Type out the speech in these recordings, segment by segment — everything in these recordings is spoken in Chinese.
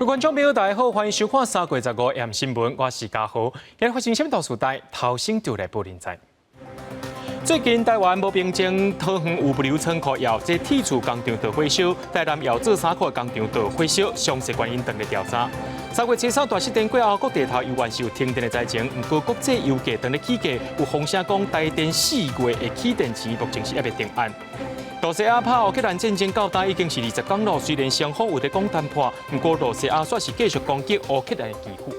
各位观众朋友，大家好，欢迎收看3月15日 AM 新闻，我是嘉豪。今日发生什么大事代？头先就来报您知。最近台湾无病症桃园有物流仓库窑这铁厝工厂大火烧，台南窑做3块工厂大火烧，详细原因等来调查。3月7日大失电过后，各地头依然是有停电的灾情，不过国际油价等来起价，有风声讲台电4月的起电期目前是还未定案。罗西亚拍乌克兰战争到今已经是20天了，虽然双方有在讲谈判，不过罗西亚却是继续攻击乌克兰的基辅。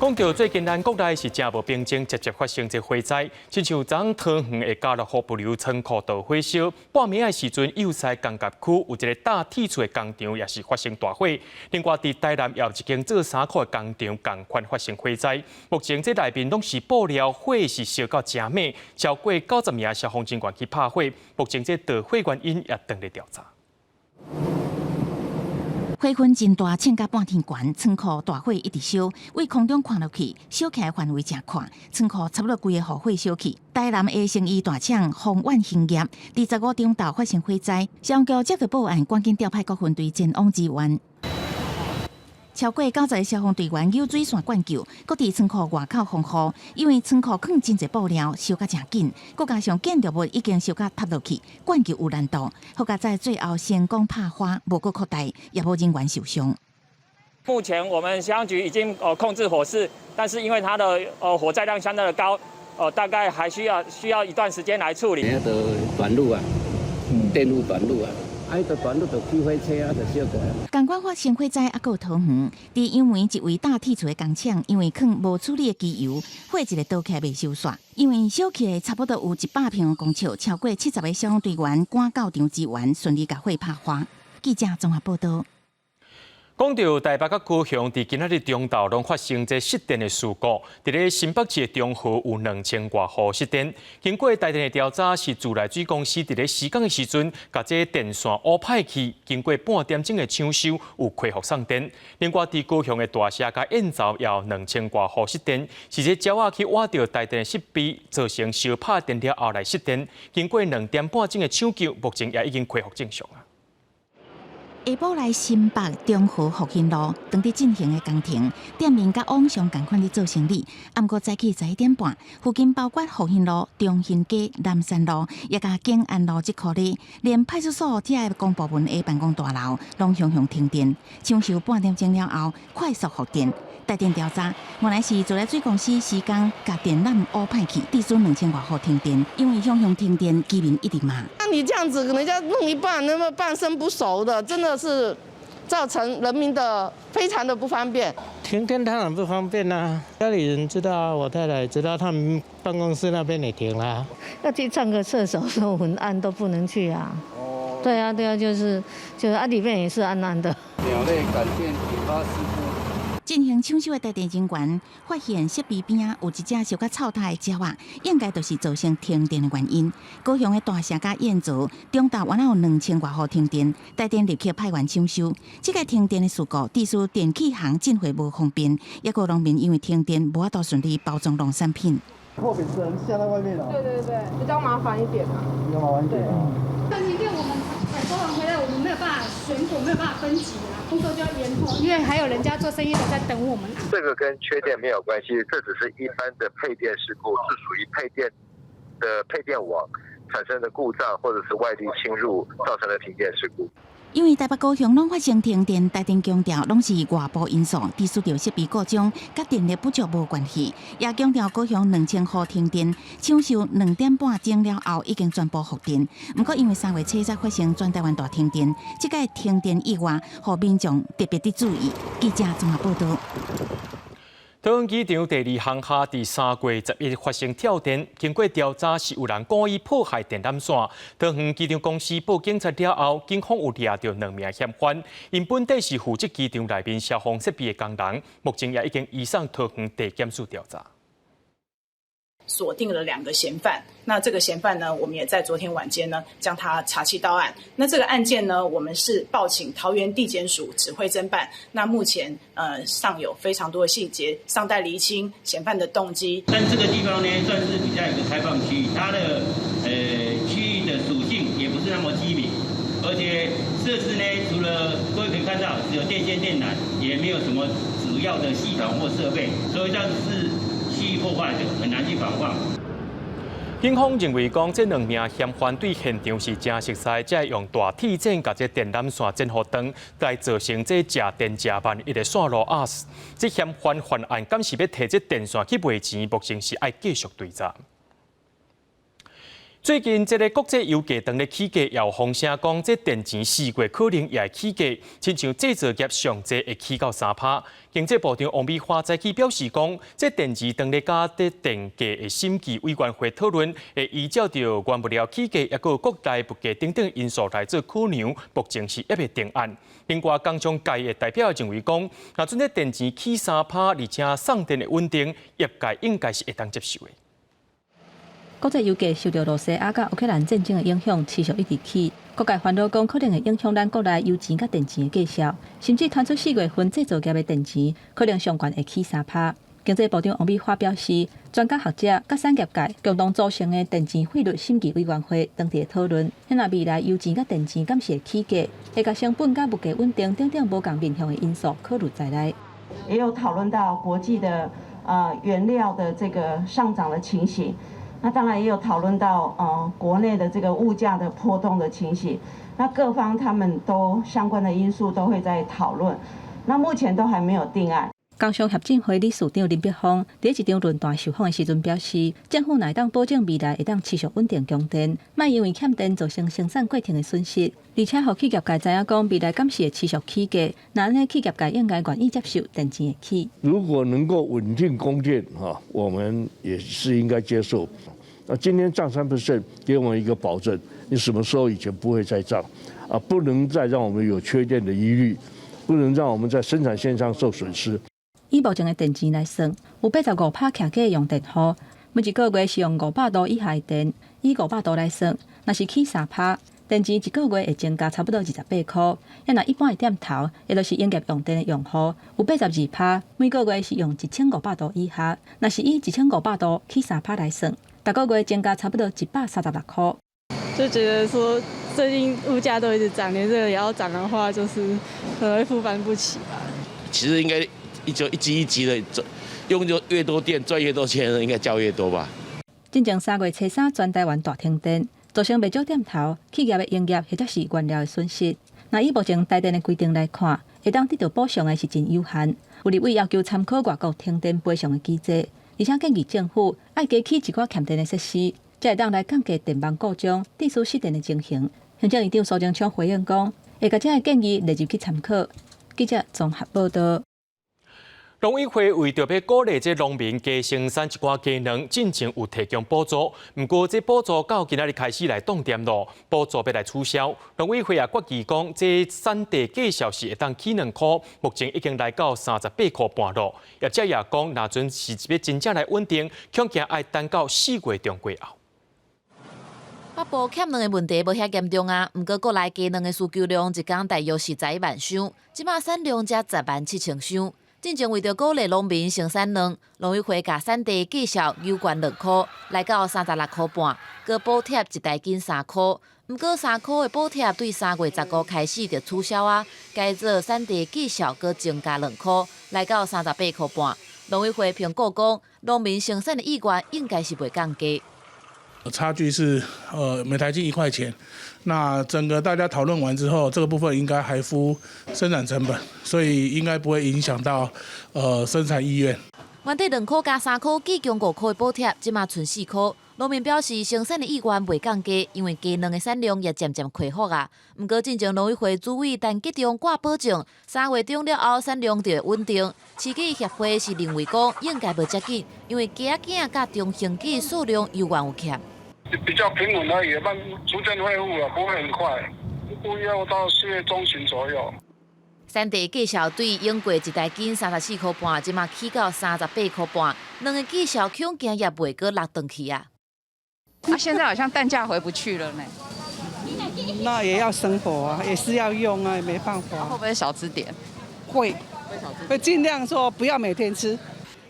讲到最近咱国内是真无病症，直接发生这火灾，亲像昨桃园的家乐福物流仓库大火烧，半暝的时阵，右西工业区有一个大铁厝的工厂也是发生大火。另外，伫台南也有一间做3块的工厂同款发生火灾。目前这内面拢是布料，火是烧到真猛，超过90名消防人员去拍火。目前这导火原因也等咧调查。火氛真大，凊甲半天悬，仓库大火一直烧，为空中看落去，烧起来范围真宽，仓库差不多规个火烧去。台南的生意大厂丰苑兴业，25中昼发生火灾，消防局接到报案，赶紧调派各分队前往支援。超过90个消防队员有水线灌救，各伫仓库外口防护，因为仓库放真侪布料，烧甲真紧，再加上建筑物已经烧甲塌落去，灌救有难度。好在在最后成功拍花，无过扩大，也无人员受伤。目前我们消防局已经控制火势，但是因为它的火灾量相当的高，大概还需要一段时间来处理。那个短路啊，电路短路啊。就短路就起火车啊，就烧过来。同款发生火灾，还有桃园，伫因为一位大铁厝的工厂，因为放无处理的机油，火一个倒起来未收煞。因为烧起来差不多有100平的工厂，超过70个消防队员赶到场支援，顺利把火拍花。记者综合报道。讲到台北甲高雄，伫今仔日中昼拢发生这失电的事故。伫咧新北市的中和有2000多户失电。经过台电的调查，是自来水公司伫咧施工的时阵，甲这电线乌歹去，经过半点钟的抢修，有恢复送电。另外，伫高雄的大社甲燕巢也有2000多户失电，是这鸟仔去挖到台电的设备，造成烧拍电了后来失电。经过2点半钟的抢救，目前也已经恢复正常啊。下晡来新北中和复兴路，当地进行的工程，店面甲往常共款咧做生意。暗过早起11点半，附近包括复兴路、中兴街、南山路，也甲景安路这块里，连派出所这个公部门的办公大楼，拢向停电。抢修半点钟了后，快速复电。台电调查，原来是自来水公司施工，甲电缆乌歹去，致使2000多户停电。因为向停电，居民一直骂。那你这样子，人家弄一半，那么半生不熟的，真的是造成人民的非常的不方便。停电当然不方便啦，家里人知道，我太太知道，他们办公室那边也停了。要去上个厕所，说文案都不能去啊。对啊，就是里面也是暗暗的。鸟类感电引发事故。进行抢修的台电人员发现设备边有一只烧甲臭胎的鸟仔，应该就是造成停电的原因。高雄的大社甲燕巢中昼原来有2000多户停电，台电立刻派员抢修。这个停电的事故，致使电器行进货无方便，也有农民因为停电无法度顺利包装农产品。货品只能下在外面了。对，比较麻烦一点啊。比较麻烦一点啊。但明天我们采收完回来，我们没有办法选果，没有办法分级啊，工作就要延后，因为还有人家做生意的在等我们。这个跟缺电没有关系，这只是一般的配电事故，是属于配电网产生的故障，或者是外力侵入造成的停电事故。因为台北、高雄拢发生停电，台电强调拢是外部因素，致使着设备故障，甲电力不足无关系。也强调高雄2000户停电，抢修2点半钟了后已经全部复电。不过因为3月7日发生全台湾大停电，这个停电意外，互民众特别的注意。记者综合报道。桃园机场第2航廈伫3月11日发生跳电，经过调查是有人故意破坏电缆线。桃园机场公司报警察了后，警方有抓到2名嫌犯，因本地是负责机场内面消防设备的工人，目前也已经移送桃园地检署调查。锁定了2个嫌犯，那这个嫌犯呢，我们也在昨天晚间呢将他查缉到案。那这个案件呢，我们是报请桃园地检署指挥侦办。那目前尚有非常多的细节尚待厘清嫌犯的动机。但这个地方呢，算是比较一个开放区域，它的区域的属性也不是那么机敏，而且设施呢，除了各位可以看看到只有电线电缆，也没有什么主要的系统或设备，所以这样是蓄意破坏，就很难去防范。警方认为讲，这2名嫌犯对现场是真熟悉，才会用大铁剪把这电缆线剪好长，来造成这假电假慢一个线路压死。这嫌犯犯案，敢是要摕这电线去卖钱？目前是爱继续追查。最近，这个国际油价当咧起价，也有风声讲，这电钱4月可能也会起价，亲像制造业上济会起到3%。经济部长王美花早起表示讲，这电钱当咧甲这电价的审计委员会讨论，会依照着原物料起价，也个国内物价等等因素来做考量，目前是还未定案。另外，工商界的代表认为讲，若准这电钱起3%，而且送电的稳定，业界应该是会当接受的。国际油价受到俄罗斯甲乌克兰战争的影响，持续一直起。各界烦恼讲可能会影响咱国内油钱甲电钱的价格，甚至传出4月份制造业的电钱可能上悬会起3%。经济部长王美花表示，专家学者甲产业界共同组成的电钱费率审计委员会当地讨论，若未来油钱甲电钱敢是会起价，会甲成本甲物价稳定等等无共面向的因素考虑在内。也有讨论到国际的原料的这个上涨的情形。那当然也有讨论到国内的这个物价的波动的情形，那各方他们都相关的因素都会在讨论，那目前都还没有定案。工商协进会理事长林碧芳在一场论坛受访的时阵表示，政府乃当保证未来会当持续稳定供电，莫因为欠电造成生产过程的损失，而且互企业界知影讲未来敢是会持续起价，那安尼企业界应该愿意接受电钱的起。如果能够稳定供电我们也是应该接受。那今天涨3%，给我们一个保证，你什么时候以前不会再涨不能再让我们有缺电的疑虑，不能让我们在生产线上受损失。以目前的电钱来算，有85%徛价的用电户，每一个月是用500度以下的电。以500度来算，若是起3%，电钱一个月会增加差不多28块。要若一般的店头，也就是营业用电的用户，有82%，每个月是用1500度以下。若是以1500度起3%来算，每个月增加差不多136块。就觉得说，最近物价都一直涨，连这个也要涨的话，就是可能会负担不起吧。其实应该一级一级的用就越多电赚越多钱，应该交越多吧。进前3月初3，全台湾大停电，造成不少店头、企业的营业或者是原料的损失。那以目前台电的规定来看，会当得到补偿的是真有限。有立委要求参考外国停电赔偿的机制，而且建议政府爱加起一寡欠电的设施，才会当来降低电网故障、低速失电的情形。行政院长苏贞昌回应讲，会把这个建议列入去参考。记者综合报道。农委会为着要鼓励这农民加生产一寡技能，进前有提供补助，不过这补助到今仔日开始来冻点咯，补助要来取消。农委会也决议讲，这产地计数是会当起2块，目前已经来到38块半咯。业者也讲，若准是要真正来稳定，恐惊要等到4月中过后。北部欠卵的问题无遐严重啊，不过国内鸡卵的需求量一天大约是11万箱，即马产量才10万7千箱。进前为着鼓励农民生产卵，农委会甲产地计数有关2块，来到36块半，佮补贴一台斤3块。不过3块的补贴对3月15开始就取消啊，改做产地计数佮增加2块，来到38块半。农委会评估讲，农民生产的意愿应该是袂降低。差距是每台斤1块钱，那整个大家讨论完之后，这个部分应该还付生产成本，所以应该不会影响到生产意愿。原地2块加3块，计共5块的补贴，即马剩4块。农民表示生产的意愿袂降低，因为鸡卵的产量也渐渐恢复啊。不过进前农委会主委陈吉中挂保证，3月中了后产量就会稳定。饲鸡协会是认为讲应该袂遮紧，因为鸡仔囝甲中型鸡数量有缘有欠。比较平稳而已，慢逐渐恢复了，不会很快，估计要到4月中旬左右。产地计数对用过一台斤34块半，即马起到38块半，两个计数恐惊也袂过落转去啊。现在好像蛋价回不去了呢。那也要生活啊，也是要用啊，也没办法。会不会少吃点？会尽量说不要每天吃。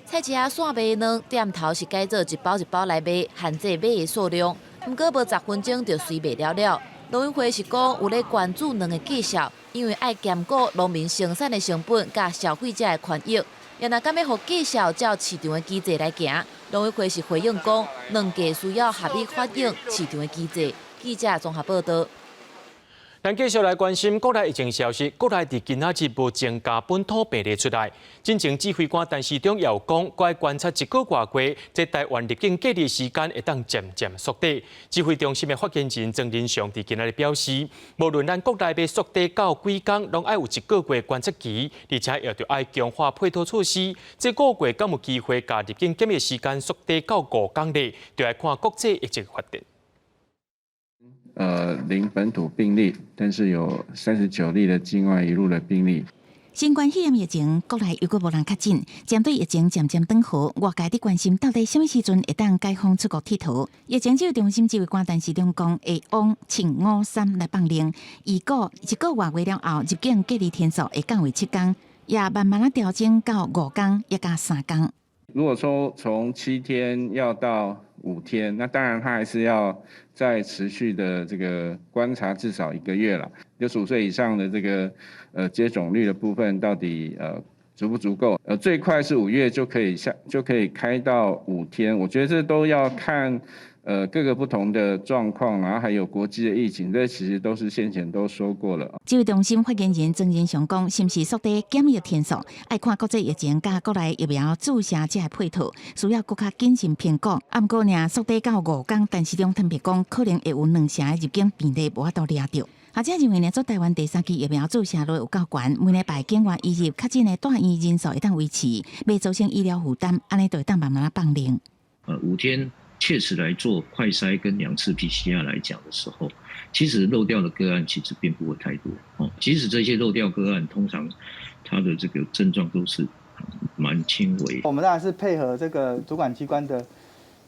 菜市仔线卖卵，店头是改做一包一包来卖，限制买的数量。不过无10分钟就随卖了了。农委会是讲有咧关注两个绩效，因为爱兼顾农民生产的成本甲消费者的权益。也若敢要互绩效照市场的机制来行，农委会是回应讲，两家需要合理反映市场的机制。记者综合报道。咱继续来关心国内疫情消息。国内伫今仔日无增加本土病例出来。真正指挥官陈时中也有讲，该观察一个外过，在台湾入境隔离时间会当渐渐缩短。指挥中心的发言人曾仁祥伫今仔日表示，无论咱国内要缩短到几天，拢爱有一个月观察期，而且也着爱强化配套措施。这个月敢有机会把入境检疫时间缩短到5天内，就要看国际疫情发展。零本土病例，但是有39例的境外移入的病例。新冠肺炎疫情，国内又阁无人确诊，针对疫情渐渐缓和，外界伫关心到底什么时阵会当解封出国佚佗。疫情指挥中心指挥官陈时中讲，会往请5-3来放令，预估一个月过了后，入境隔离天数会降为7天，也慢慢啊调整到5天，也加3天。如果说从7天要到5天，那当然他还是要再持续的这个观察至少1个月了。65岁以上的这个接种率的部分到底足不足够？最快是5月就可以开到5天，我觉得这都要看各个不同的状况，然后还有国际的疫情，这其实都是先前都说过了。指挥中心发言人曾仁祥讲，是毋是缩短检疫天数，爱看国际疫情甲国内疫苗注射者的配套，需要更加谨慎评估。不过呢，缩短到5天，陈时中特别讲，可能会有2成的入境病例无法度抓到。学者认为呢，做台湾第3期疫苗注射率有够悬，每礼拜境外移入确诊的住院人数会当维持，袂造成医疗负担，安尼就会当慢慢放零。5天。确实来做快筛跟2次 PCR 来讲的时候，其实漏掉的个案其实并不会太多哦。即使这些漏掉个案，通常它的这个症状都是蛮轻微。我们当然是配合这个主管机关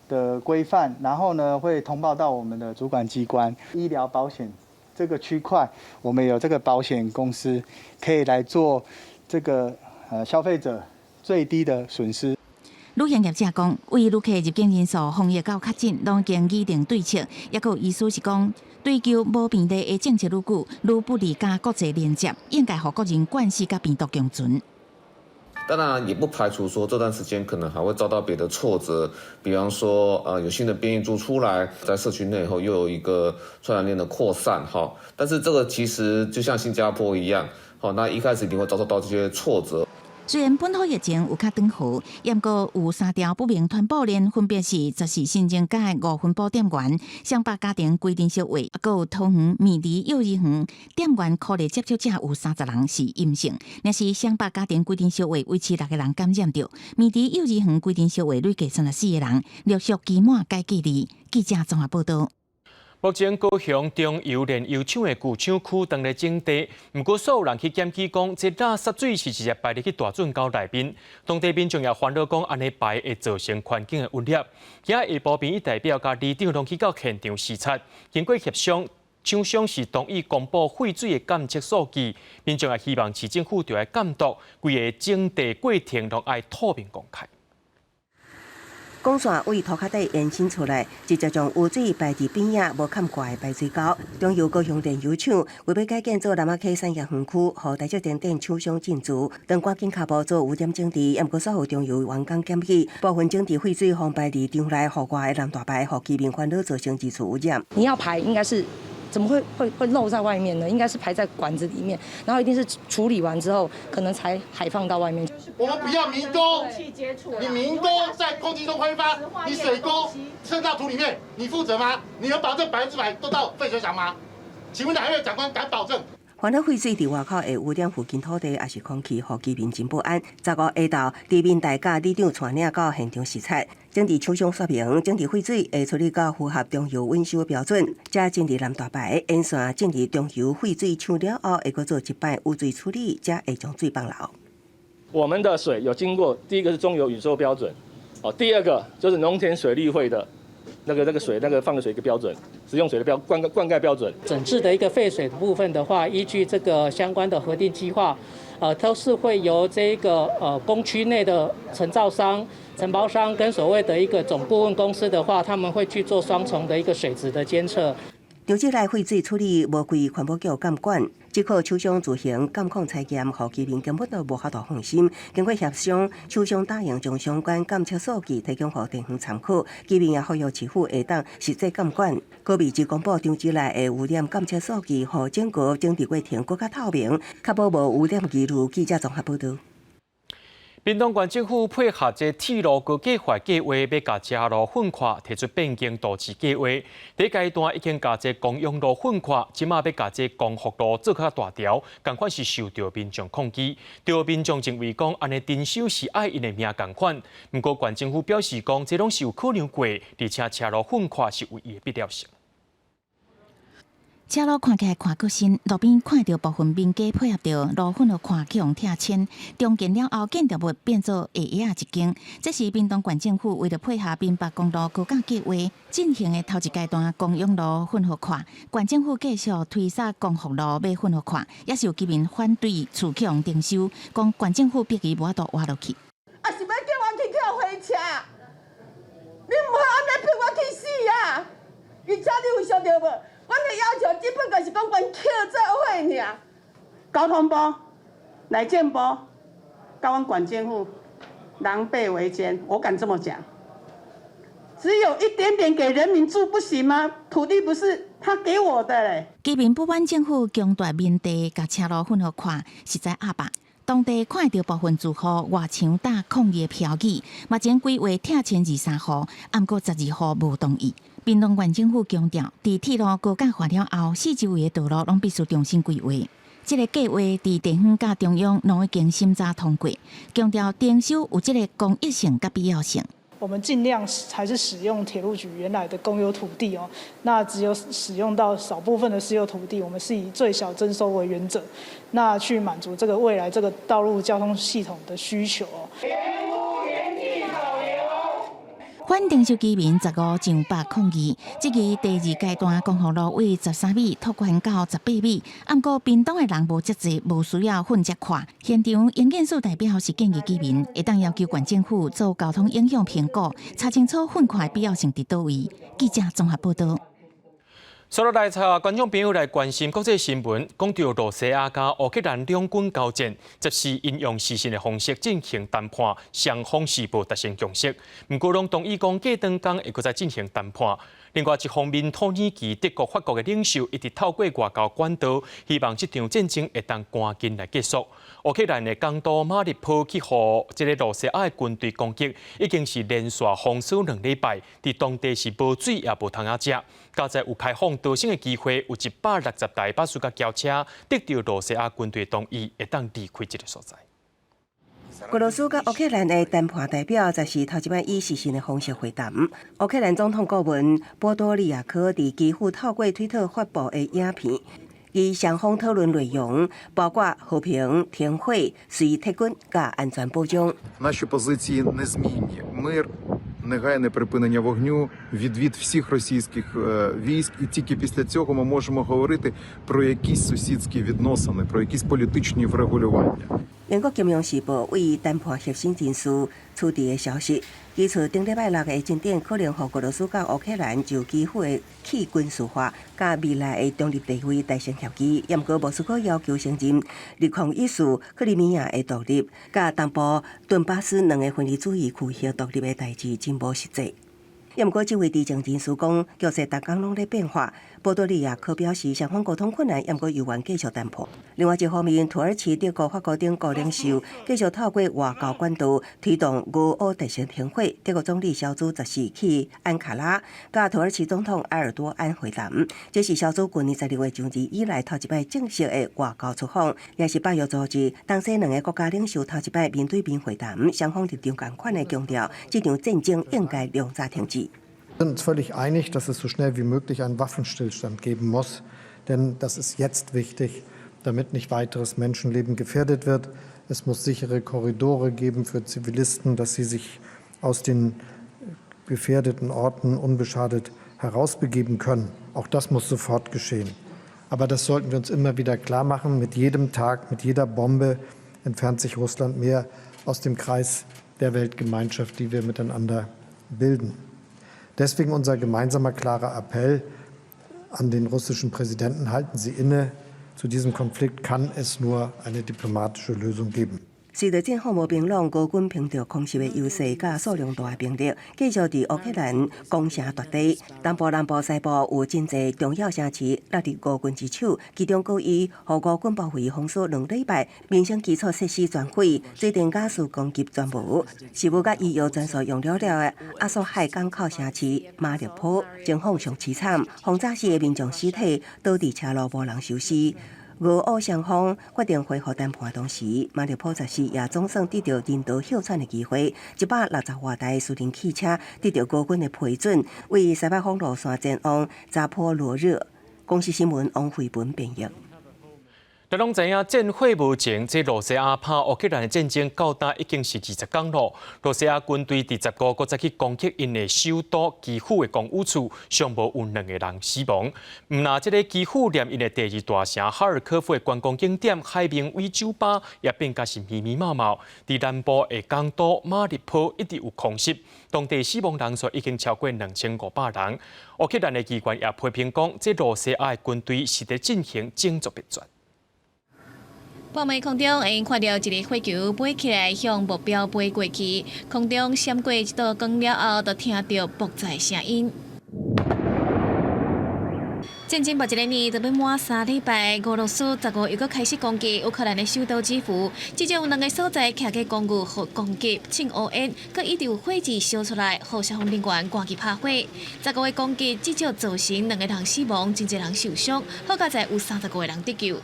的规范，然后呢会通报到我们的主管机关。医疗保险这个区块，我们有这个保险公司可以来做这个消费者最低的损失。旅行业者讲，为旅客入境人数、防疫到确诊，拢已经拟定对策。也有意思是讲，追求无病例的政策愈久，愈不利加国际连接，应该让国人惯习甲病毒共存。当然，也不排除说这段时间可能还会遭到别的挫折，比方说有新的变异株出来，在社区内后又有一个传染链的扩散哈。但是这个其实就像新加坡一样，好，那一开始一定会遭受到这些挫折。虽然本土疫情有较长好，也过有3条不明传播链，分别是14新增加的5分布店员、乡巴家庭规定小位，还有桃园米梨幼儿园店员科列接触者有30人是阴性，但是乡巴家庭规定小位维持6个人感染着，米梨幼儿园规定小位累计34个人，陆续期满该隔离。记者综合报道。目前高雄中油炼油厂的旧厂区当咧整地，不过所有人去检举讲，这垃圾水是直接排入去大圳沟内面。当地民众也烦恼讲，安尼排会造成环境的污染。今日下晡民意代表甲里长拢去到现场视察，经过协商，厂商是同意公布废水的监测数据。民众也希望市政府就要监督，规个整地过程拢爱透明公开。管线为涂骹底延伸出来，直接将污水排伫边仔无嵌挂的排水沟。中油高雄炼油厂为要改建做南仔溪产业园区，予台积电厂商进驻，当赶紧脚步做污点整治，也毋过稍后中油员工检举，部分整治废水放排伫场内，户外的蓝大牌，互居民烦恼造成二次污染。你要排应该是。怎么会漏在外面呢？应该是排在管子里面，然后一定是处理完之后，可能才排放到外面。我们不要民工，你民工在空气中挥发，你水沟渗到土里面，你负责吗？你有保证100%都到废水厂吗？请问哪一位长官敢保证？烦恼废水伫外口的污染附近土地，也是空气，互居民真不安。15下昼，地面大甲里长带领到现场视察，整治厂商说明，整治废水会处理到符合中油稳收标准，再整治蓝大牌沿线整治中油废水厂了后，会搁做一摆污水处理，才会将水放流。我们的水有经过，第一个是中油宇宙标准，第二个就是农田水利会的。那个水放的水一个标准，食用水的灌溉标准。整治的一个废水的部分的话，依据这个相关的核定计划，都是会由这个工区内的承造商、承包商跟所谓的一个总顾问公司的话，他们会去做双重的一个水质的监测。长期内废水处理无归环保局监管，只靠厂商自行监控采检，互居民根本都无法度放心。经过协商，厂商答应将相关监测数据提供予地方参考，居民也呼吁市府下当实际监管。高秘只公布长期内的污染监测数据，互整个整治过程更加透明，确保无污染记录。记者综合报道。屏东县政府配合这铁路高计划计划，要甲这路混跨提出变更都市计划。第一阶段已经甲这公用路混跨，即马要甲这光复路做较大条，同款是受到民众抗议。对民众认为讲安尼停收是爱因的命同款。不过县政府表示讲，这拢是有考量过，而且车路混跨是有伊的必要性。车路看起来宽过新，路边看到部分民家配合着路混合看去用拆迁，中建了后建筑物变做下野一间。这是屏东县政府为了配合滨北公路高架计划进行的头一阶段公用路混合跨。县政府继续推撒光复路要混合跨，也是有居民反对厝去用征收，讲县政府逼伊无法度挖落去。啊，是要叫我去跳火车？你唔好安尼逼我去死啊！而且你有想到无？阮的要求基本就是讲，阮扣做伙尔。交通部、内政部、甲阮县政府狼狈为奸，我敢这么讲。只有一点点给人民住不行吗？土地不是他给我的嘞。居民不满政府强大面地甲车路混合跨，实在压迫。当地看到部分住户外墙打抗议的标语，目前规划拆迁23户，暗过12户无同意。屏东县政府强调，伫铁路高架化了后，四周围的道路拢必须重新规划。这个计划伫地方甲中央拢已经审查通过，强调征收有这个公益性甲必要性。我们尽量还是使用铁路局原来的公有土地哦，那只有使用到少部分的私有土地，我们是以最小征收为原则，那去满足这个未来这个道路交通系统的需求哦。反征收居民15上百抗议，这个第二阶段光复路为13米拓宽到18米，不过屏东的人无遮济，无需要混接跨。现场营建署代表是建议居民会当要求县政府做交通影响评估，查清楚混跨必要性伫倒位。记者综合报道。所有来查观众朋友来关心国际新闻，讲到罗西亚甲乌克兰两军交战，则是因用事实的方式进行谈判，双方是无达成共识。不过，拢同意讲过长工会搁再进行谈判。另外一方面，土耳其、德国、法国的领袖一直透过外交管道，希望这场战争会当赶紧来结束。乌克兰的港都马里坡去互这个罗西亚的军队攻击，已经是连续封锁2礼拜，伫当地是无水也无通食。加在有开放逃生的机会，有160台巴士甲轿车得到罗西亚军队同意，会当离开这个所在。俄罗斯甲乌克兰的谈判代表，则是头一摆以视讯的方式会谈。乌克兰总统顾问波多利亚科伫基辅透过推特发布的影片，伊双方讨论内容包括和平、停火、随撤军甲安全保障。Наші позиції незмінні. Мир, негайне припинення вогню, відвід всіх російських військ, і тільки після цього ми можемо говорити про якісь сусідські відносини, про якісь політичні врегулювання. 英国金融时报为谈判核心人士出题的消息，指出顶礼拜6的进展可能和俄罗斯甲乌克兰就基辅的去军事化、甲未来的中立地位达成协议。不过，莫斯科要求承认立抗意识克里米亚的独立，甲东部顿巴斯2个分离主义区域独立的代志真无实际。不过，这位地政人士讲，局势逐工拢在变化。波多利亚科表示，双方沟通困难，不过有愿继续谈判。另外一方面，土耳其、德国、法国等国领袖继续透过外交管道推动俄乌达成停火。德国总理小组则是去安卡拉，甲土耳其总统埃尔多安会谈。这是小组去年12月上日以来头一摆正式的外交出访，也是8月组织当西2个国家领袖头一摆面对面会谈。双方立场同款的强调，这场战争应该量早停止。Wir sind uns völlig einig, dass es so schnell wie möglich einen Waffenstillstand geben muss, denn das ist jetzt wichtig, damit nicht weiteres Menschenleben gefährdet wird. Es muss sichere Korridore geben für Zivilisten, dass sie sich aus den gefährdeten Orten unbeschadet herausbegeben können. Auch das muss sofort geschehen. Aber das sollten wir uns immer wieder klar machen. Mit jedem Tag, mit jeder Bombe entfernt sich Russland mehr aus dem Kreis der Weltgemeinschaft, die wir miteinander bilden. Deswegen unser gemeinsamer klarer Appell, an den russischen Präsidenten, halten Sie inne. Zu diesem Konflikt kann es nur eine diplomatische Lösung geben. 随着战火无平壤，俄军凭着空袭的优势，甲数量大的兵力，继续伫乌克兰攻城夺地。东部、南部、西部有真侪重要城市落入俄军之手，其中高以互俄军包围封锁2礼拜，民生基础设施全毁，水电、加速供给全无。食物甲医药全数用了的阿索海港口城市马里坡，情况上凄惨，轰炸死的民众尸体倒伫车路，无人收尸。 俄乌双方决定恢复谈判，同时马里坡市也总算得到人道休喘的机会。160多台私人汽车得到俄军的批准，为西北方路线前往扎波罗热。公司新闻王慧文编译。 咱拢知影，战火无情，这罗西亚拍乌克兰的战争到达已经是20天了。罗西亚军队第15个再去攻击因的首都基辅的公务处，尚无有2个人死亡。毋那这个基辅连因的第2大城哈尔科夫的观光景点海明威酒吧也变甲是密密麻麻。伫南部的港都马里坡一直有空袭，当地死亡人数已经超过2500人。乌克兰的机关也批评讲，这罗西亚的军队是在进行种族灭绝。 报媒空中会看到一个火球飞起来，向目标飞过去。空中闪过一道光了后，就听到爆炸声音。战争目前年就要满3礼拜，俄罗斯15又搁开始攻击乌克兰的首都基辅，至少有2个所在徛起公寓互攻击，趁乌烟，搁一直有火势烧出来，互消防人员赶去拍火。15个攻击至少造成2个人死亡，真侪人受伤，好佳在有30个人得救。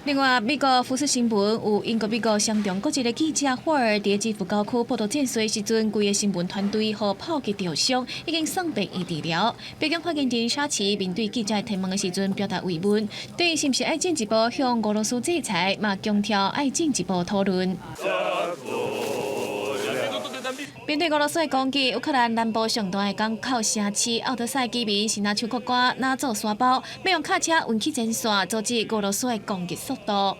另外，美国福斯新闻有英国美国上中国一个记者霍尔伫基辅郊区报道战事时阵，规个新闻团队和炮击受伤，已经送病院治疗。北京发言人沙奇面对记者提问的时阵表达慰问，对于是不是爱进一步向俄罗斯制裁，嘛强调爱进一步讨论。 面对俄罗斯的攻击，乌克兰南部上大的港口城市奥德赛居民是拿手扩歌、拿做沙包，要用卡车运起前线，阻止俄罗斯的攻击速度。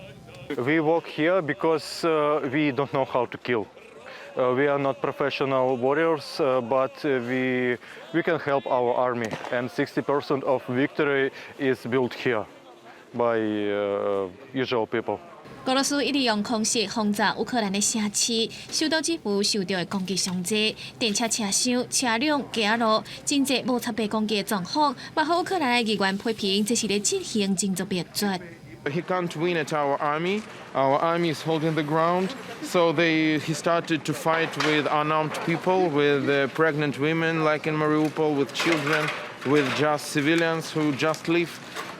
We work here because we don't know how to kill. We are not professional warriors, but we can help our army. And 60% of victory is built here by usual people. 俄罗斯一直用空袭轰炸乌克兰的城市，首都基辅受到的攻击上济，电车车厢、车辆、街路，真侪无差别攻击的状况，也互乌克兰的议员批评这是咧进行种族灭绝。 He can't win at our army. Our army is holding the ground. So he started to fight with unarmed people, with pregnant women, like in Mariupol, with children, with just civilians who just live.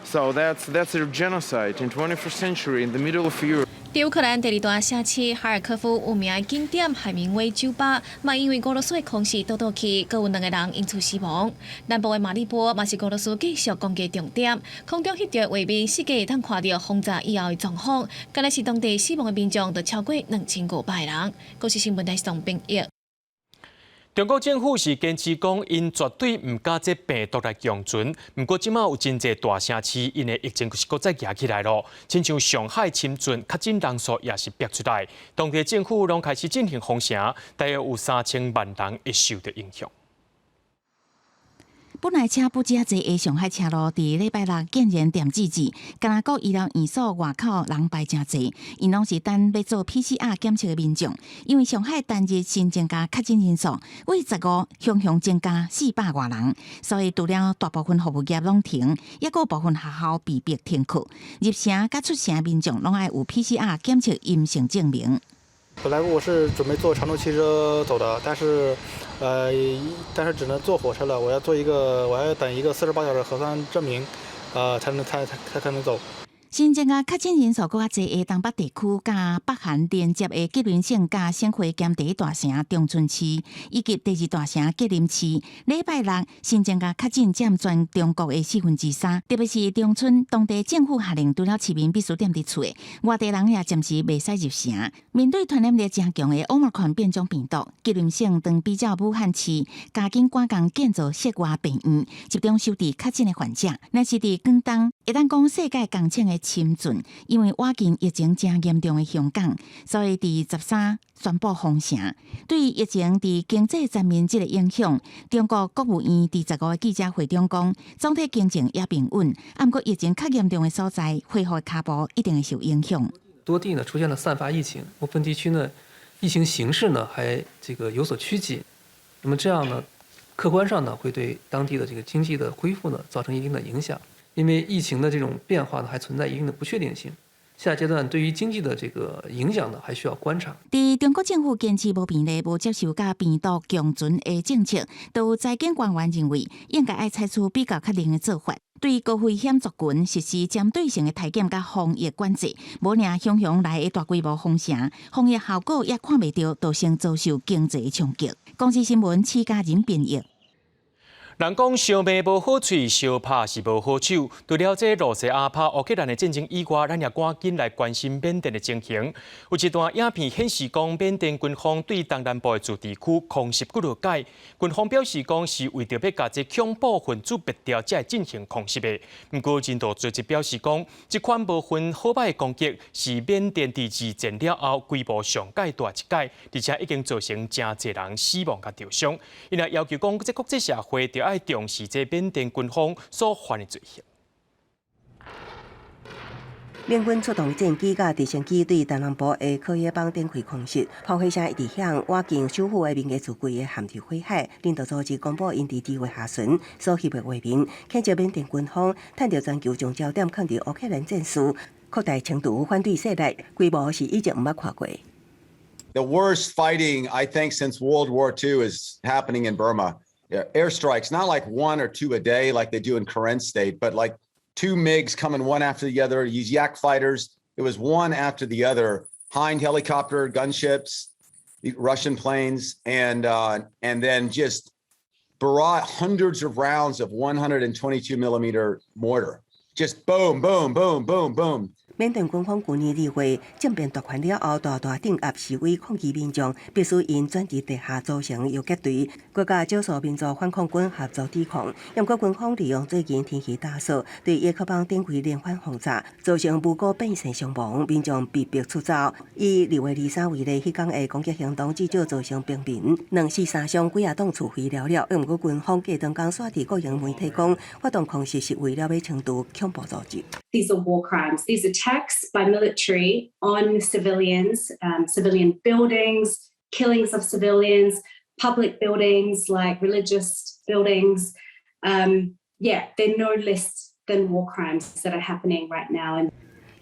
So that's a genocide in 21st century in the middle of Europe. 伫乌克兰第2大城市哈尔科夫有名的景点海明威酒吧，嘛因为俄罗斯的空袭倒去，阁有2个人因此死亡。南部的马里波嘛是俄罗斯继续攻击重点，空中翕到画面，世界会通看到轰炸以后的状况。今日是当地死亡的民众就超过2500人。国视新闻台宋编译。 中国政府是坚持讲，因绝对唔加这病毒来共存。不过，即马有真侪大城市，因的疫情是搁再压起来咯。亲像上海、深圳，确诊人数也是逼出来，当地政府拢开始进行封城，大约有3000万人会受到影响。 本来车不加济的上海车路，伫礼拜六竟然点止止，加拿国医疗院所外口人排真济，因拢是等要做 PCR 检测的民众。因为上海单日新增加确诊人数为15雄雄增加400多人，所以除了大部分服务业拢停，也有部分学校被迫停课。入城甲出城的民众拢爱有 PCR 检测阴性证明。 本来我是准备坐长途汽车走的，但是只能坐火车了。我要等一个48小时核酸证明，才能走。 新增加确诊人数更较侪的东北地区，甲北韩连接的吉林省甲省会兼第1大城长春市，以及第2大城吉林市，礼拜六新增加确诊占全中国的3/4，特别是长春当地政府下令，除了市民必须踮伫厝的，外地人也暂时袂使入城。面对传染力真强的 Omicron 变种病毒，吉林省当比照武汉市，加紧赶工建造室外病院，集中收治确诊的患者。若是伫广东，一旦讲世界共庆的深圳，因为瓦近疫情正严重的香港，所以伫13宣布封城。对于疫情伫经济层面即个影响，中国国务院伫15个记者会中讲，总体经济也平稳，不过疫情较严重的所在，恢复脚步一定会受影响。多地呢出现了散发疫情，部分地区呢疫情形势呢还有所趋紧，那么这样呢，客观上呢会对当地的经济的恢复呢造成一定的影响，因为疫情的这种变化呢还存在一定的不确定性。下阶段对于经济的影响呢，还需要观察。伫中国政府坚持无便利、无接受甲病毒共存的政策，都有财经官员认为，应该要采取比较较灵的做法，对高风险族群实施针对性的体检甲防疫管制，无领熊熊来的大规模封城，防疫效果也看袂到，就先遭受经济冲击。公司新闻戚家人编译。人讲烧麦无好喙，烧拍是无好手。除了这罗西阿帕乌克兰的战争以外，咱也赶紧来关心缅甸的情形。有一段影片显示，讲缅甸军方对东南部的自治区空袭几落解，军方表示讲是为着要甲这恐怖分子灭掉，才会进行空袭的。不过，人道组织表示讲，这款无分好歹的攻击是缅甸自治战了后规模上界大一界，而且已经造成真侪人死亡甲受伤。因也要求讲，这国际社会要重视这缅甸军方所犯的罪行。缅军出动战机甲直升机对东南部的科耶邦展开空袭，炮火声一直响，瓦境首府的民家自贵的陷入火海。领导组织公布因伫2月下旬所翕的画面，谴责缅甸军方趁着全球将焦点放伫乌克兰战事，扩大程度反对势力，规模是以前毋捌看过。The worst fighting, I think, since World War II is happening in Burma. Yeah, airstrikes, not like 1 or 2 a day like they do in Karen State, but like 2 MiGs coming one after the other, use Yak fighters. It was one after the other. Hind helicopter, gunships, Russian planes, and then just barrage hundreds of rounds of 122 millimeter mortar. Just boom, boom, boom, boom, boom. 缅甸军方去年2月政变夺权了后，大镇压示威抗议民众，必须因转至地下组成游击队，国家少数民族反抗军合作抵抗。不过军方利用最近天气大扫，对耶克邦展开连环轰炸，造成无辜变成伤亡，民众被迫出走。以2月23日的迄天的攻击行动，至少造成平民2死3伤，几栋厝毁了了。不过军方隔当天刷伫个人媒体讲，发动空袭是为了要称度恐怖组织。These are war crimes. These attacks by military on civilians, civilian buildings, killings of civilians, public buildings like religious buildings. They're no less than war crimes that are happening right now.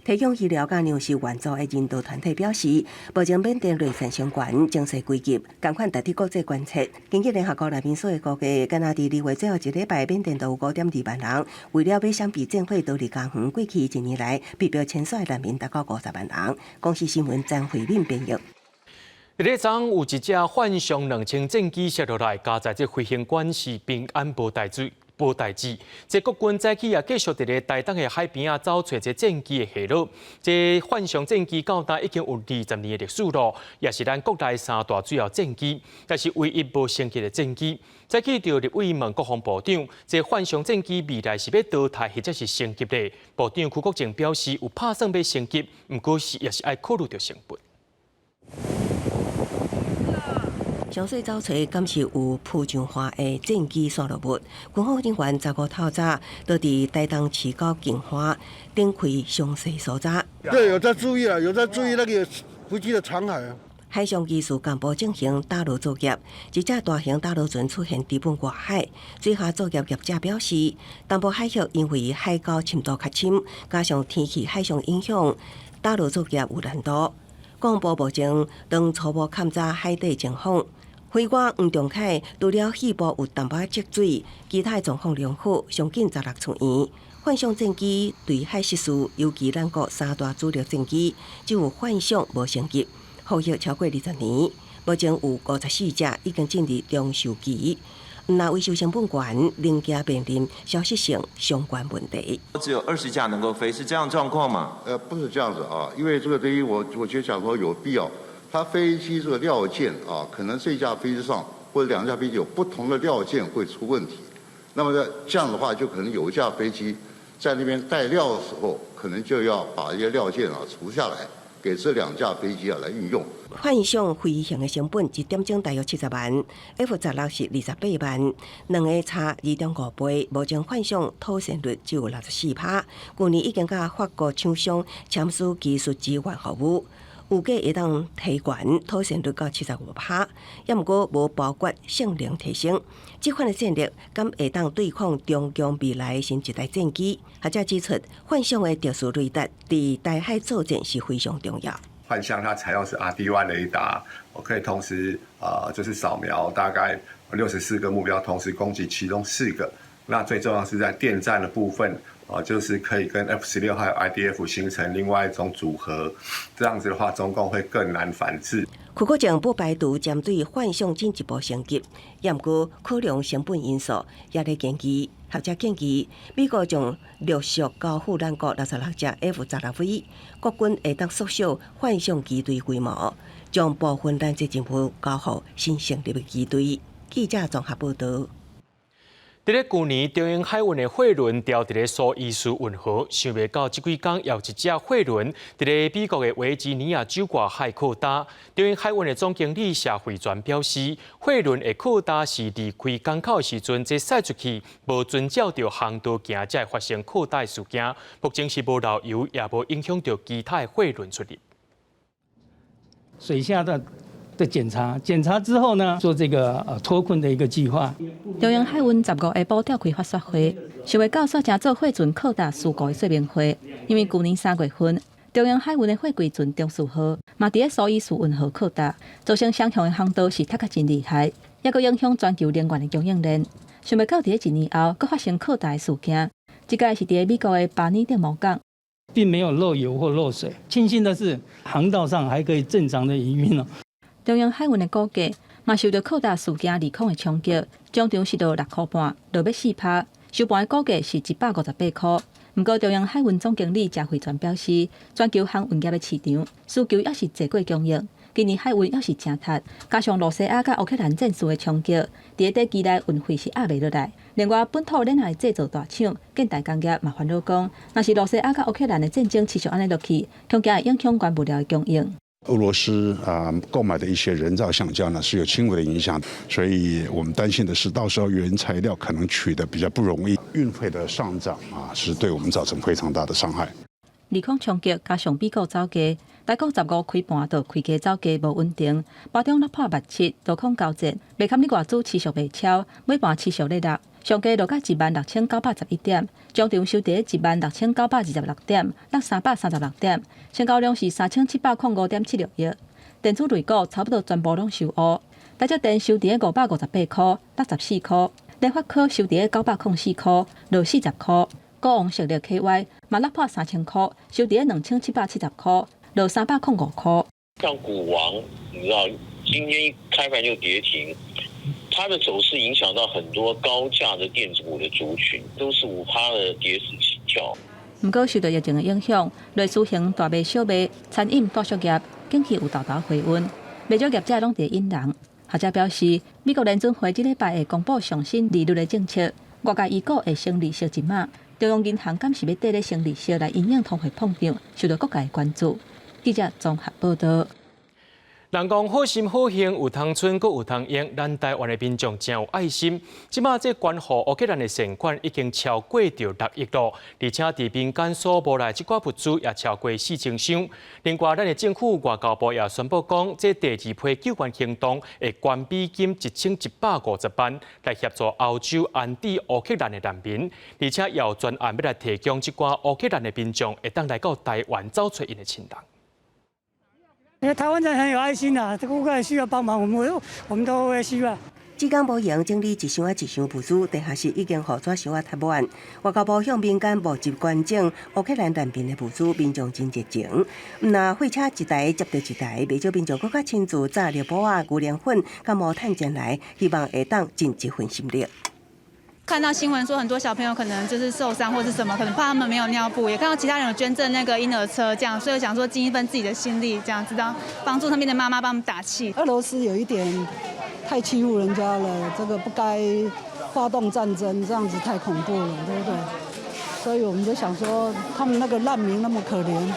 提供医疗甲粮食援助的人道团体表示，目前缅甸内战相关，情势危急，赶快值得国际关切。根据联合国难民署的估计，敢若伫2月最后一礼拜，缅甸就有5.2万人为了要闪避战火逃离家园，过去1年来被迫迁徙的难民达到50万人。公司新闻张慧敏编译。日日早有一只幻象2000战机射落来，加在这飞行管是平安无代志。无代志，这国军早起也继续伫咧台东的海边找找这战机的下落。这幻象战机到今已经有20年的历史了，也是咱国内3大主要战机，但是唯一无升级的战机。早起就立委问国防部长，这幻象战机未来是要淘汰或者是升级咧？部长邱国正表示有打算要升级，不过也是爱考虑到成本。详细找找敢是有铺上花的战机散落物。军方人员15透早都伫台东市高景花展开详细搜查。对，有在注意啊，有在注意那个飞机的残骸啊。海上技术干部进行打捞作业，一只大型打捞船出现伫本外海。水下作业业者表示，东部海域因为海高深度较深，加上天气海上影响，打捞作业有难度。国防部目前当初步勘查海底情况。飞官黄仲凯除了细部有淡薄积水，其他状况良好，上紧16出院。幻象战机对海失事，尤其咱国3大主力战机，只有幻象无升级，服役超过20年。目前有54只已经进入中寿期。那维修成本高，零件面临消息性相关问题。只有20架能够飞，是这样状况吗？不是这样子啊，因为这个东西我觉得讲说有必要。它飞机这个料件啊，可能这一架飞机上或者2架飞机有不同的料件会出问题。那么这样的话，就可能有一架飞机在那边带料的时候，可能就要把这些料件除下来，给这2架飞机来运用。幻象飞行的成本1点钟大约70万 ，F-16是28万，两个差2.5倍。目前幻象妥善率只有64%，去年已经甲法国厂商签署技术支援服务。预计会当提悬妥善率到75%，也毋过无包括性能提升。这款的战略敢会当对抗中共未来新一代战机？学者指出，幻象的特殊雷达伫台海作战是非常重要。幻象它采用是 RD1 雷达，我可以同时就是扫描大概64个目标，同时攻击其中4个。那最重要是在电站的部分。就是可以跟 F-16还有 IDF 形成另外一种组合，这样子的话，中共会更难反制。许可证不排除针对幻象进一步升级，也毋过考量成本因素，也在建议。学者建议，美国将陆续交付咱国66架 F-16飞，国军会当缩小幻象机队规模，将部分咱这政府交付新成立的机队。记者综合报道。伫咧去年中英海运的货轮掉伫咧苏伊士运河，想袂到这几天又一只货轮伫咧美国的维吉尼亚州外海靠搭。中英海运的总经理谢慧泉表示，货轮的靠搭是离开港口时阵，这驶出去无遵照着航道行，才会发生靠搭的事件。目前是无漏油，也无影响到其他的货轮出入。水下的检查之后呢，做这个脱困的一个计划。中央海运15下晡召开发说会，想要到煞正做货船靠搭事故的说明会。因为去年3月份，中央海运的货柜船中士号嘛伫咧苏伊士运河靠搭，造成双向的航道是塌甲真厉害，也佫影响全球能源的供应链。想要到伫咧1年后，佫发生靠搭的事件。这个是伫咧美国的巴尼德摩港，并没有漏油或漏水。庆幸的是，航道上还可以正常的营运哦。中央海运的估计，嘛受到靠搭事件利空的冲击，总长是到6块半，落要4趴，收盘的估计是158块。不过，中央海运总经理谢慧泉表示，全球航运业的市场需求也是济过供应，今年海运也是正塌，加上罗西亚甲乌克兰战事的冲击，伫短期内运费是压袂落来。另外，本土咱也制造大厂、建大工业嘛烦恼讲，若是罗西亚甲乌克兰的战争持续安尼落去，恐惊会影响原物料的供应。俄罗斯购买的一些人造橡胶呢是有轻微的影响，所以我们担心的是，到时候原材料可能取得比较不容易，运费的上涨是对我们造成非常大的伤害。利空冲击加上美国走价，台股15开盘到开价走价无稳定，盘中落破87，多空交战，麦坎利外资持续卖超，尾盘持续咧落。上价落到16911点，中场收伫16926点，落336点，成交量是3705.76亿。电子类股差不多全部拢收乌，台积电收伫558块，落14块；联发科收伫904块，落40块；股王实力 KY 嘛落破3000块，收伫2770块，落305块。像股王，你知道今天一开盘就跌停。它的走势影响到很多高价的电子股的族群，都是5%的跌势起跳。不过受到疫情的影响，类似型大卖小卖、餐饮大商业近期有大回温，不少业者拢伫引人。学者表示，美国联准会这礼拜会公布上新利率的政策，外界预估会升利息1码。中央银行敢是要缀咧升利息来影响通货膨胀，受到各界关注。记者综合报道。人讲好心好行，有通存，阁有通用。咱台湾的民众真有爱心。即马这捐予乌克兰的善款已经超过着6亿咯，而且伫民间所募来即寡物资也超过4000箱。另外，咱的政府外交部也宣布讲，这第2批救援行动会捐美金1150万来协助欧洲安置乌克兰的难民，而且也有专案要来提供即寡乌克兰的民众会当来到台湾找出因的亲人。因为台湾人很有爱心啊，这个乌克兰需要帮忙，我们都会需要。至今无闲整理一箱一箱物资，地下室已经互纸箱贴满。外交部向民间募集捐赠乌克兰难民的物资，民众真热情。那货车一台接着一台，不少民众更加亲自炸尿布牛奶粉、甲毛炭进来，希望会当尽一份心力。看到新闻说很多小朋友可能就是受伤或是什么，可能怕他们没有尿布，也看到其他人有捐赠那个婴儿车这样，所以我想说尽一份自己的心力，这样知道帮助他们的妈妈帮他们打气。俄罗斯有一点太欺负人家了，这个不该发动战争，这样子太恐怖了，对不对？所以我们就想说，他们那个难民那么可怜，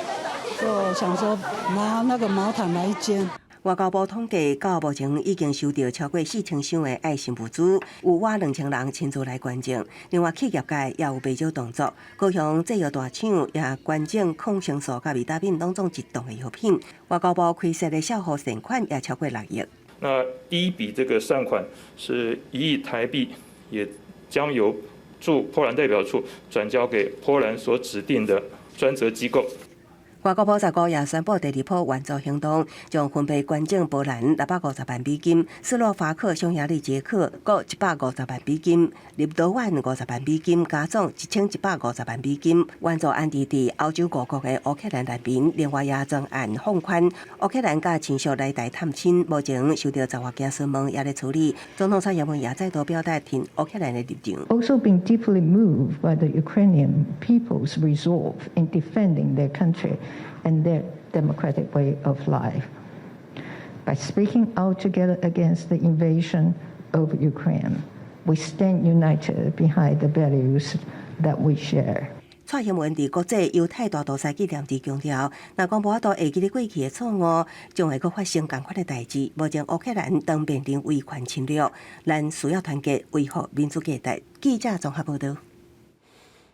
就想说拿那个毛毯来捐。外交部统计，到目前已经收到超过4000箱的爱心物资，有约2000人亲自来捐赠。另外，企业界也有不少动作，高雄制药大厂也捐赠抗生素甲维他命拢总一栋的药品。外交部开设的孝护善款也超过6亿。那第一笔这个善款是1亿台币，也将由驻波兰代表处转交给波兰所指定的专责机构。外交部15也宣布第2波援助行动，将分别捐赠波兰650万美金、斯洛伐克、匈牙利、捷克各150万美金、立陶宛50万美金，加总1150万美金，援助安置伫欧洲5国的乌克兰难民。另外也专案放宽乌克兰甲亲属来台探亲，目前收到10多件询问，也在处理。总统蔡英文也再度表达挺乌克兰的立场。Also been deeply moved by the Ukrainian people's resolve in defending their country and their democratic way of life. By speaking out together against the invasion of Ukraine, we stand united behind the values that we share. 蔡英文伫国际犹太大屠杀纪念日强调，若讲无法度会记咧过去的错误，将会阁发生同款的代志。目前乌克兰当面临威权侵略，咱需要团结维护民主价值。记者综合报道。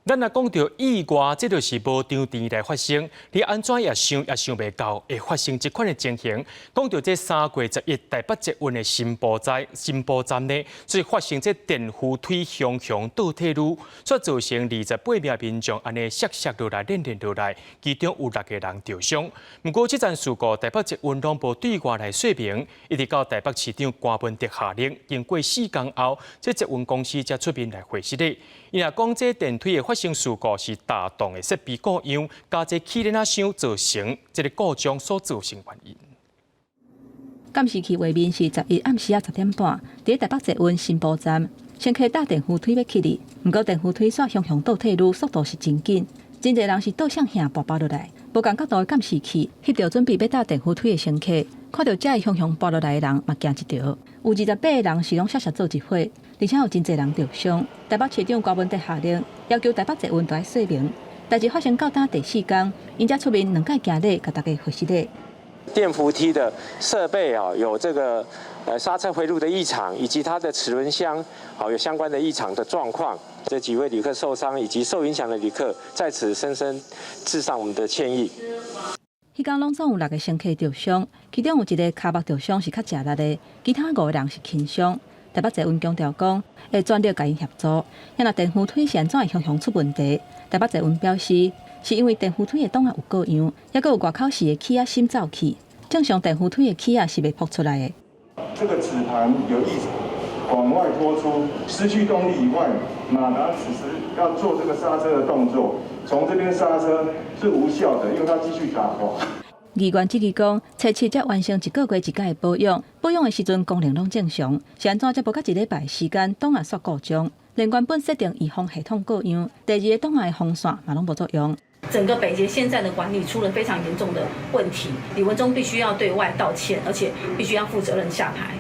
咱若讲到意外，这就是无张甜来发生，你安怎也想袂到会发生这款的情形。讲到这3月11台北捷运的新埔站呢，就是发生这电扶梯向倒退路，所造成28名民众安尼摔落来、连落来，其中有6个人受伤。不过这件事故，台北捷运拢无对外来说明，一直到台北市长关文哲下令，经过4天后，这捷运公司才出面来回释的。伊若讲这电梯的发生事故是大动的设备故障，加这气帘箱造成这个故障所造成原因。监视器画面是11暗时10点半，伫台北捷运新埔站，先客搭电扶梯要起哩，不过电扶梯煞向倒退路，速度是真紧，真侪人是倒向下跋落来。无同角度的监视器翕到准备要搭电扶梯的乘客，看到这向跋落来的人嘛惊一条，有28个人是拢摔做一伙。而且有真侪人受伤。台北市长关文哲下令，要求台北捷运来说明。代志发生到今第4天，因才出面2届行礼，甲大家核实的。电扶梯的设备有这个刹车回路的异常，以及它的齿轮箱有相关的异常的状况。这几位旅客受伤以及受影响的旅客，在此深深致上我们的歉意。迄天拢总有6个乘客受伤，其中有1个骹目受伤是较吃力的，其他5个人是轻伤。台北捷运强调讲，会全力甲因协助。若电扶梯是安怎会向出问题？台北捷运表示，是因为电扶梯的档案有过样，也佫有外口式的气压心造器，正常电扶梯的气压是未扑出来的。这个齿盘有异常，往外拖出，失去动力以外，马达此时要做这个刹车的动作，从这边刹车是无效的，因为它继续打滑。议员质疑讲，初7才完成1个月1届的保养，保养的时阵功能拢正常，是安怎才无到1礼拜时间档案煞故障？连原本设定预防系统过样，第2个档案的风线嘛拢无作用。整个北捷现在的管理出了非常严重的问题，李文忠必须要对外道歉，而且必须要负责任下台。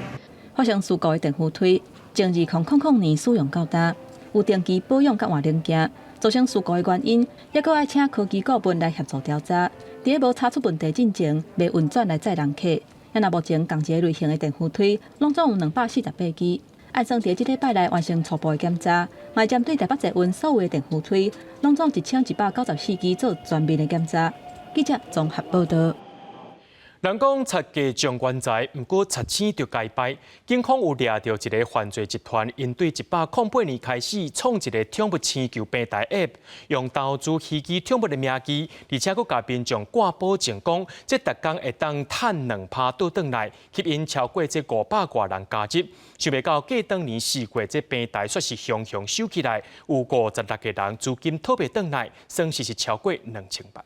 发生事故的电扶梯，从2000年使用到今，有定期保养甲换零件，造成事故的原因，也佫爱请科技顾问来协助调查。伫无查出问题进前，未运转来载人客。若目前共一个类型的电扶梯，拢总有248支。按算伫这礼拜内完成初步的检查，嘛针对台北捷运所有的电扶梯，拢总1194支做全面的检查。记者综合报道。人讲贼价将冤财，毋过贼钱就该败。警方有抓到一个犯罪集团，因对108年开始创一个宠物星球平台 App， 用投资虚拟宠物的名义，而且佫甲民众挂保证讲，这逐工会当赚2%倒转来，吸引超过这500多人加入。想袂到，过当年4月，这平台却是熊收起来，有56个人资金讨袂转来，损失是超过2000万。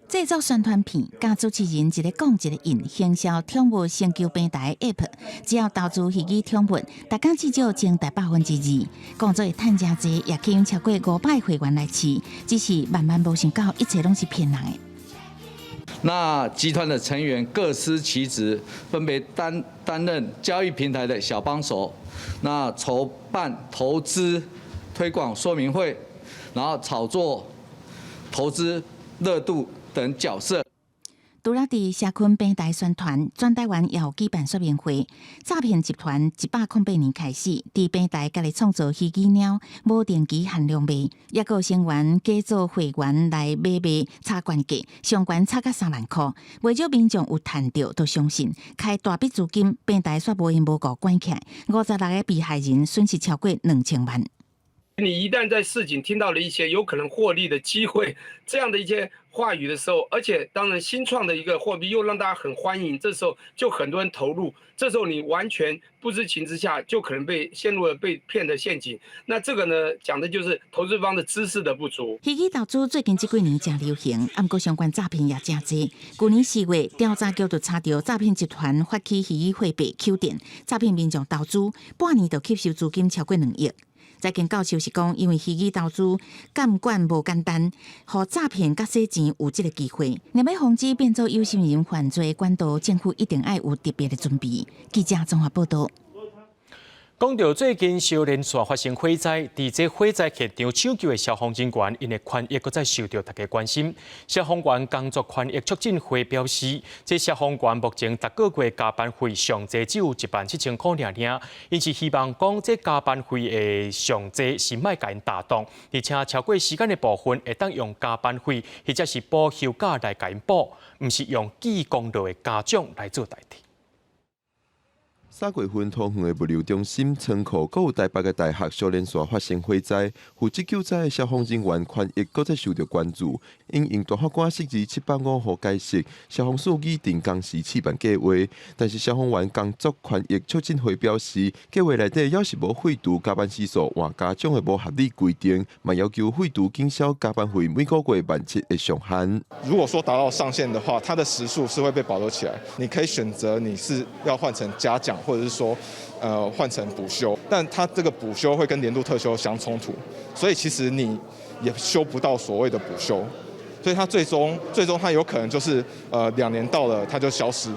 制作宣传片，甲主持人一个讲一个印，行销宠物星球平台 App， 只要投资虚拟宠物，大家至少挣2%，工作会趁真济，也吸引超过500会员来试，只是万万无想到，一切拢是骗人的。那集团的成员各司其职，分别担任交易平台的小帮手，那筹办投资推广说明会，然后炒作、投资热度等角色。除了伫社群平台宣传，全台湾也有举办说明会。诈骗集团108年开始，伫平台家己创造虚拟猫，无定期限量卖，也有成员假做会员来买卖差关价，上悬差到3万块。为咗民众有赚到，都相信开大笔资金，平台煞无缘无故关起来，56个被害人损失超过2000万。你一旦在市井听到了一些有可能获利的机会，这样的一些话语的时候，而且当然新创的一个货币又让大家很欢迎，这时候就很多人投入，这时候你完全不知情之下，就可能陷入了被骗的陷阱。那这个呢，讲的就是投资方的知识的不足。虚拟投资最近这几年真流行，不过相关诈骗也真多。去年4月，调查局就查到诈骗集团发起虚拟货币 Q 点，诈骗民众投资，半年就吸收资金超过2亿。财经教授是讲，因为虚拟投资监管无简单，互诈骗甲洗钱有这个机会。若要防止变做有心人犯罪管道，政府一定要有特别的准备。记者综合报道。讲到最近小连续发生火灾，伫这火灾现场抢救的消防人员，因的权益搁再受到大家关心。消防员工作权益促进会表示，这消防员目前逐个月加班费上济只有17000块尔，因是希望讲这加班费的上济是莫甲因打动，而且超过时间的部分会当用加班费或者是补休假来甲因补，毋是用记功劳的嘉奖来做代替。3月份，桃园的物流中心、仓库，搁有台北的大学小连续发生火灾，负责救灾的消防人员权益搁再受到关注。因应大法官释字785号解释，消防署拟定工时试办计划，但是消防员工作权益促进会表示，计划内底要是无废除加班时数换加奖的无合理规定，嘛要求废除减少加班费每个月17000的上限。如果说达到上限的话，它的时数是会被保留起来，你可以选择你是要换成嘉奖。或者是说，换成补休，但它这个补休会跟年度特休相冲突，所以其实你也休不到所谓的补休，所以它最终它有可能就是2年到了它就消失，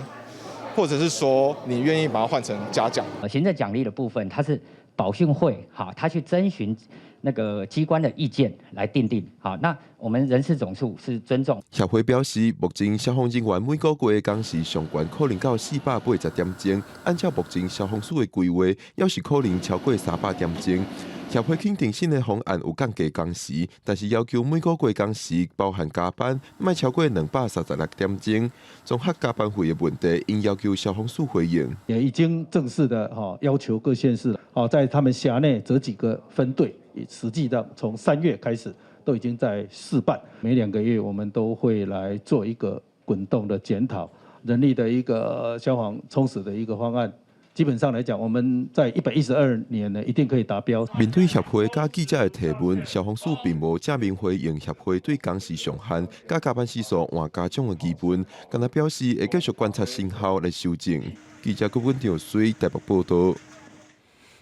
或者是说你愿意把它换成嘉奖。行政奖励的部分，它是保训会好，它去征询那个机关的意见来订定。好，那我们人事总处是尊重。协会表示，目前消防人员每个月的工时上悬可能到480点钟，按照目前消防署的规划，要是可能超过300点钟。协会肯定新的方案有降低工时，但是要求每个月工时包含加班，莫超过236点钟。综合加班费的问题，应要求消防署回应。也已经正式的要求各县市在他们辖内择几个分队，实际的从3月开始都已经在试办。每2个月我们都会来做一个滚动的检讨，人力的一个消防充实的一个方案。基本上来讲，我们在112年呢，一定可以达标。面对协会甲记者的提问，消防署并无正面回应协会对工时上限、甲加班时数换加奖的疑问，敢若表示会继续观察成效来修正。记者郭文条随台北报道。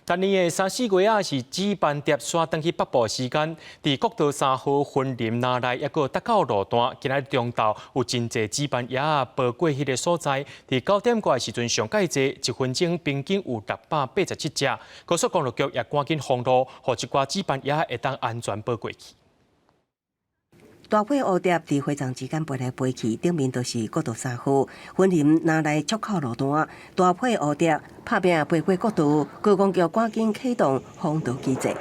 今年的3、4月啊，是举办碟刷登去北部的时间，伫国道3号分林那内，也个搭到路段。今仔中昼有真侪举办爷啊，跑过迄个所在。伫9点过的时阵，上介济1分钟平均有687只。高速公路局也赶紧封路，互一寡举办爷会当安全跑过去。大批乌蝶伫火葬之间飞来飞去，顶面就是国道3号分林那内出口路段。大批乌蝶拍拼飞过国道，高公局赶紧启动封道机制。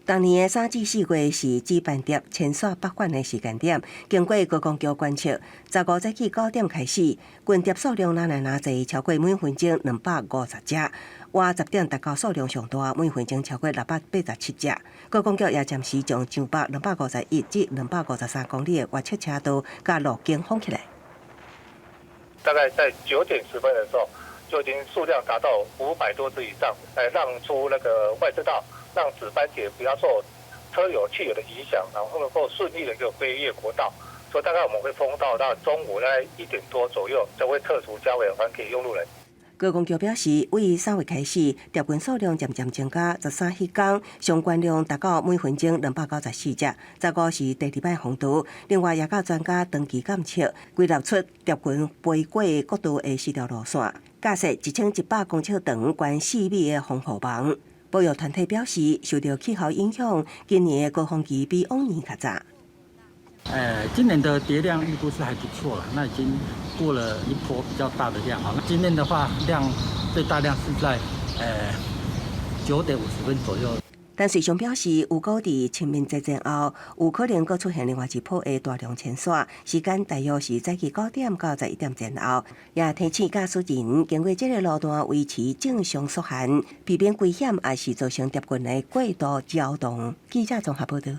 当年的3至4月是举办碟千刷百款的时间点，经过高公局观测，15早起9点开始，群碟数量哪济超过每分钟250只。晚10点达到数量上大，每分钟超过687只。高公局也暂时将上北251至253公里的外侧车道甲路径封起来。大概在9点10分的时候，就已经数量达到500多只以上，来让出那个外侧道，让子班节不要受车友、汽油的影响，然后能够顺利的就飞越国道。所以大概我们会封到中午在1点多左右，才会撤除交尾还给用路人。高公局表示，为3月开始，蝶群数量渐渐增加，13迄天上悬量达到每分钟294只。15是第2摆封道，另外也甲专家长期监测，归纳出蝶群飞过国道的4条路线。架设1100公尺长、悬4米的防护网。保育团体表示，受到气候影响，今年的高峰期比往年较早。今年的蝶量预估是还不错了，那已经过了一波比较大的量。好，那今年的话最大量是在9点50分左右。但水上表示，有估伫清明节前后，有可能佫出现另外一波的大量潜水，时间大约是早起9点到11点前后。也提醒驾驶人经过这个路段维持正常速限，避免危险，也是造成跌滚的过度交通。记者综合报道。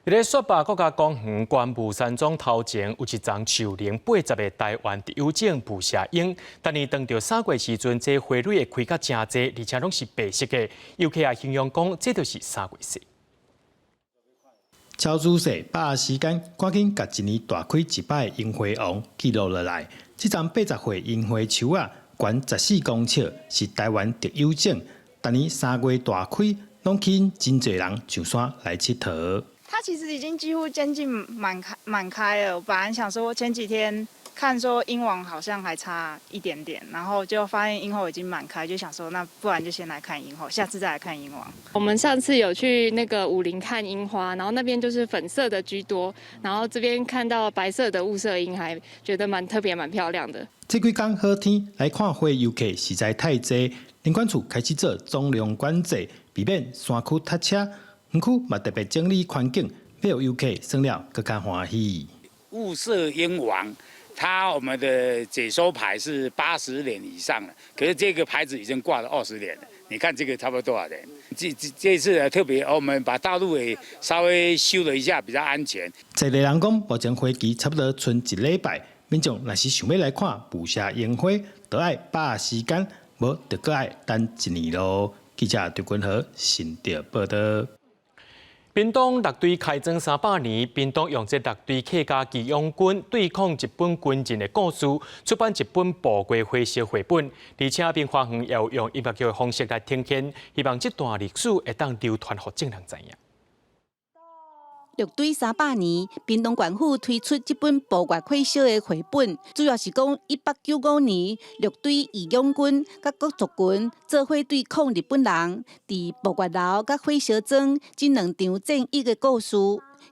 伫咧雪霸国家公园关雾山庄头前有一丛树龄80个台湾特有种捕蛇鹰，但是当到3月时阵，这花蕊会开甲真济，而且拢是白色的，游客也形容讲，这就是3月色。超仔细把握时间，赶紧甲一年大开一摆的樱花王记录落来。这丛80岁樱花树啊，悬14公尺，是台湾特有种。但年3月大开，拢吸引真侪人上山来佚佗。它其实已经几乎将近满开了。我本来想说前几天看说樱王好像还差一点点，然后就发现樱后已经满开，就想说那不然就先来看樱后，下次再来看樱王。我们上次有去那个武陵看樱花，然后那边就是粉色的居多，然后这边看到白色的雾社樱，还觉得蛮特别、蛮漂亮的。这几天好天来看花游客实在太多，林管处开始做总量管制，避免山区塞车。园区嘛特别整理环境，要游客算了更加欢喜。雾社樱王，我们的解说牌是80年以上了，可是这个牌子已经挂了20年了。你看这个差不多多少年？这次特别，我们把道路也稍微修了一下，比较安全。在个人讲，目前花期差不多剩1礼拜，民众若是想要来看捕蛇樱花，就要把握时间，无就搁要等1年咯。记者刘君和新竹报道。屏东乐队开庄300年，屏东用这乐队客家义勇军对抗日本军人的故事，出版一本宝贵灰色绘本，而且屏花园也有用音乐剧的方式来呈现，希望这段历史会当流传给众人知影。乐队300年，屏东县府推出这本宝贵灰色的绘本，主要是讲1895年乐队义勇军甲各族群做伙对抗日本人，伫宝贵楼甲火烧庄这2场战役的故事，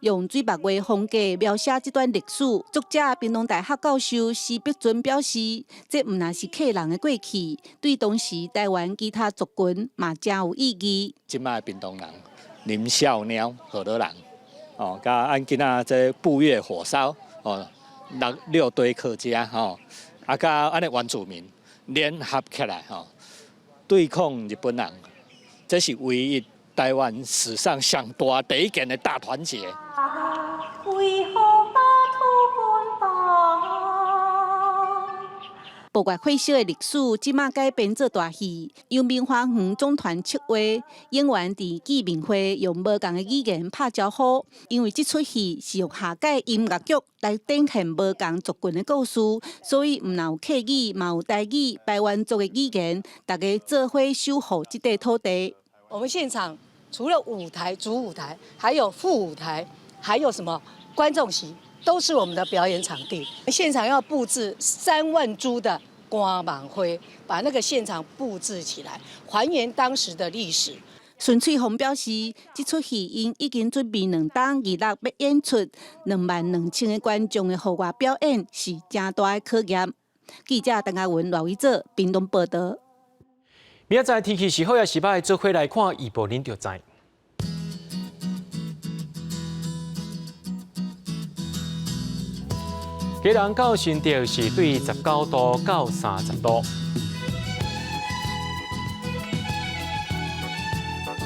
用水墨画风格描写这段历史。作者屏东大学教授施碧尊表示，这毋但是客人的过去，对当时台湾其他族群嘛真有意义。即摆屏东人林小鸟好多人。甲按今仔这步月火烧6堆客家甲安尼原住民联合起来对抗日本人，这是唯一台湾史上上大第一件的大团结。宝贵火烧的历史，即马改编做大戏，由明花园总团策划，演员伫见面会用无同的语言拍招呼。因为这出戏是用下届音乐剧来展现无同族群的故事，所以毋但有客语，嘛有台语、排湾族的语言，大家做伙守护这块土地。我们现场除了舞台、主舞台，还有副舞台，还有什么观众席？都是我们的表演场地，现场要布置3万株的光芒灰，把那个现场布置起来，还原当时的历史。孙翠红表示，这出戏因已经准备2档26要演出，22000个观众的户外表演是真大的考验。记者邓嘉文、赖伟哲屏东报道。明仔载天气是好也是歹，做伙来看预报，恁就知。基隆到新竹是对19度到30度，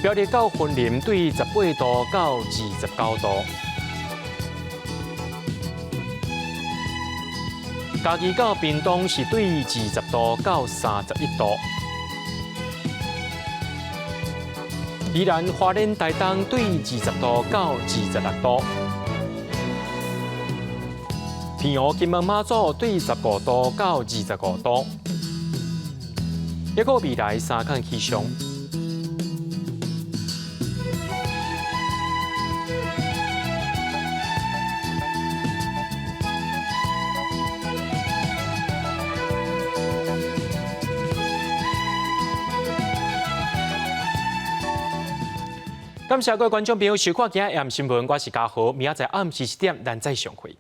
苗栗到云林对18度到29度，嘉义到屏东是对20度到31度，宜兰花莲台东对20度到26度。平湖、金门、马祖对15度到25度，一个未来3天气象。感谢各位观众朋友收看今日AM新闻，我是嘉豪，明仔载暗时7点咱再相会。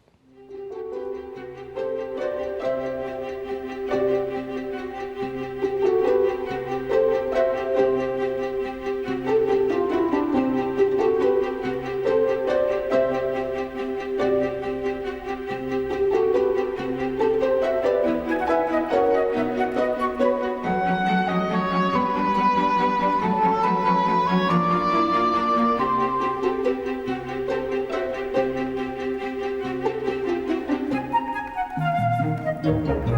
Thank you.